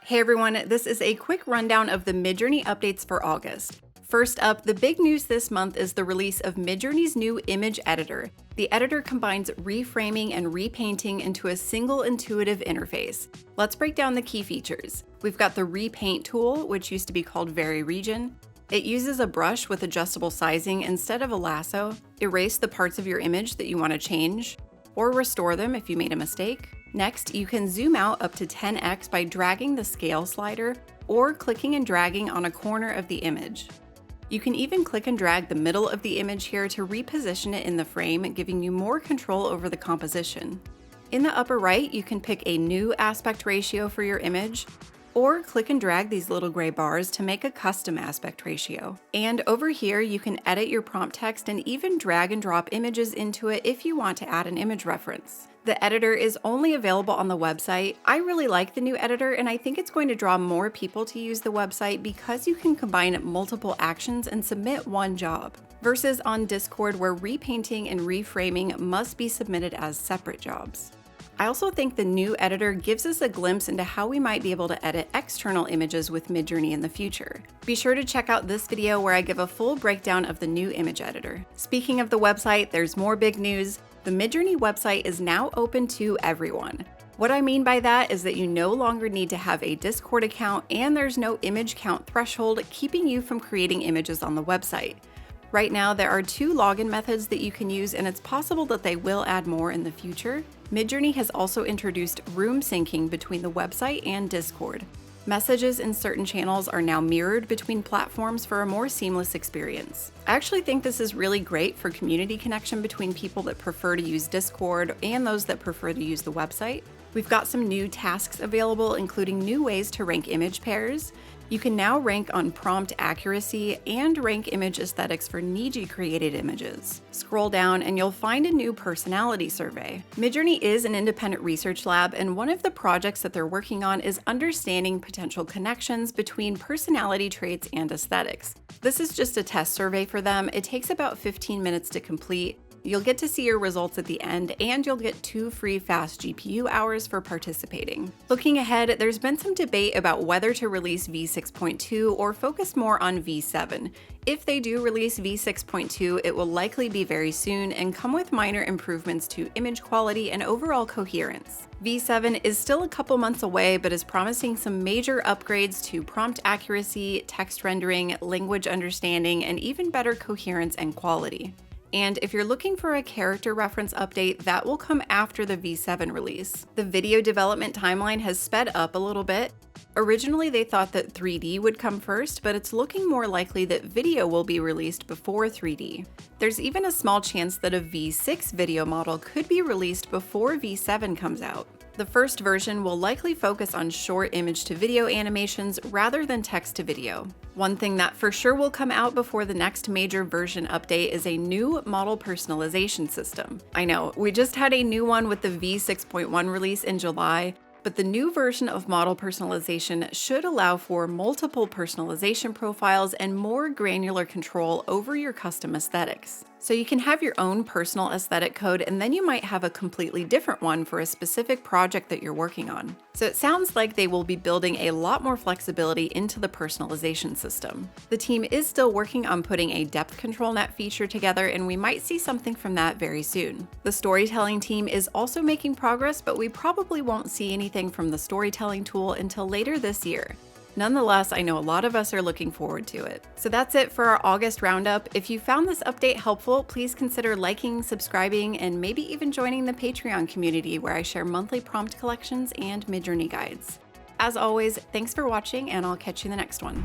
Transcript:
Hey everyone, this is a quick rundown of the Midjourney updates for August. First up, the big news this month is the release of Midjourney's new image editor. The editor combines reframing and repainting into a single intuitive interface. Let's break down the key features. We've got the repaint tool, which used to be called Vary Region. It uses a brush with adjustable sizing instead of a lasso. Erase the parts of your image that you want to change, or restore them if you made a mistake. Next, you can zoom out up to 10x by dragging the scale slider or clicking and dragging on a corner of the image. You can even click and drag the middle of the image here to reposition it in the frame, giving you more control over the composition. In the upper right, you can pick a new aspect ratio for your image, or click and drag these little gray bars to make a custom aspect ratio. And over here, you can edit your prompt text and even drag and drop images into it if you want to add an image reference. The editor is only available on the website. I really like the new editor, and I think it's going to draw more people to use the website because you can combine multiple actions and submit one job, versus on Discord where repainting and reframing must be submitted as separate jobs. I also think the new editor gives us a glimpse into how we might be able to edit external images with Midjourney in the future. Be sure to check out this video where I give a full breakdown of the new image editor. Speaking of the website, there's more big news. The Midjourney website is now open to everyone. What I mean by that is that you no longer need to have a Discord account, and there's no image count threshold keeping you from creating images on the website. Right now, there are 2 login methods that you can use, and it's possible that they will add more in the future. Midjourney has also introduced room syncing between the website and Discord. Messages in certain channels are now mirrored between platforms for a more seamless experience. I actually think this is really great for community connection between people that prefer to use Discord and those that prefer to use the website. We've got some new tasks available, including new ways to rank image pairs. You can now rank on prompt accuracy and rank image aesthetics for Niji created images. Scroll down and you'll find a new personality survey. Midjourney is an independent research lab, and one of the projects that they're working on is understanding potential connections between personality traits and aesthetics. This is just a test survey for them. It takes about 15 minutes to complete. You'll get to see your results at the end, and you'll get 2 free fast GPU hours for participating. Looking ahead, there's been some debate about whether to release V6.2 or focus more on V7. If they do release V6.2, it will likely be very soon and come with minor improvements to image quality and overall coherence. V7 is still a couple months away, but is promising some major upgrades to prompt accuracy, text rendering, language understanding, and even better coherence and quality. And if you're looking for a character reference update, that will come after the V7 release. The video development timeline has sped up a little bit. Originally, they thought that 3D would come first, but it's looking more likely that video will be released before 3D. There's even a small chance that a V6 video model could be released before V7 comes out. The first version will likely focus on short image to video animations rather than text to video. One thing that for sure will come out before the next major version update is a new model personalization system. I know, we just had a new one with the V6.1 release in July, but the new version of model personalization should allow for multiple personalization profiles and more granular control over your custom aesthetics. So you can have your own personal aesthetic code, and then you might have a completely different one for a specific project that you're working on. So it sounds like they will be building a lot more flexibility into the personalization system. The team is still working on putting a depth control net feature together, and we might see something from that very soon. The storytelling team is also making progress, but we probably won't see anything from the storytelling tool until later this year. Nonetheless, I know a lot of us are looking forward to it. So that's it for our August roundup. If you found this update helpful, please consider liking, subscribing, and maybe even joining the Patreon community where I share monthly prompt collections and Midjourney guides. As always, thanks for watching, and I'll catch you in the next one.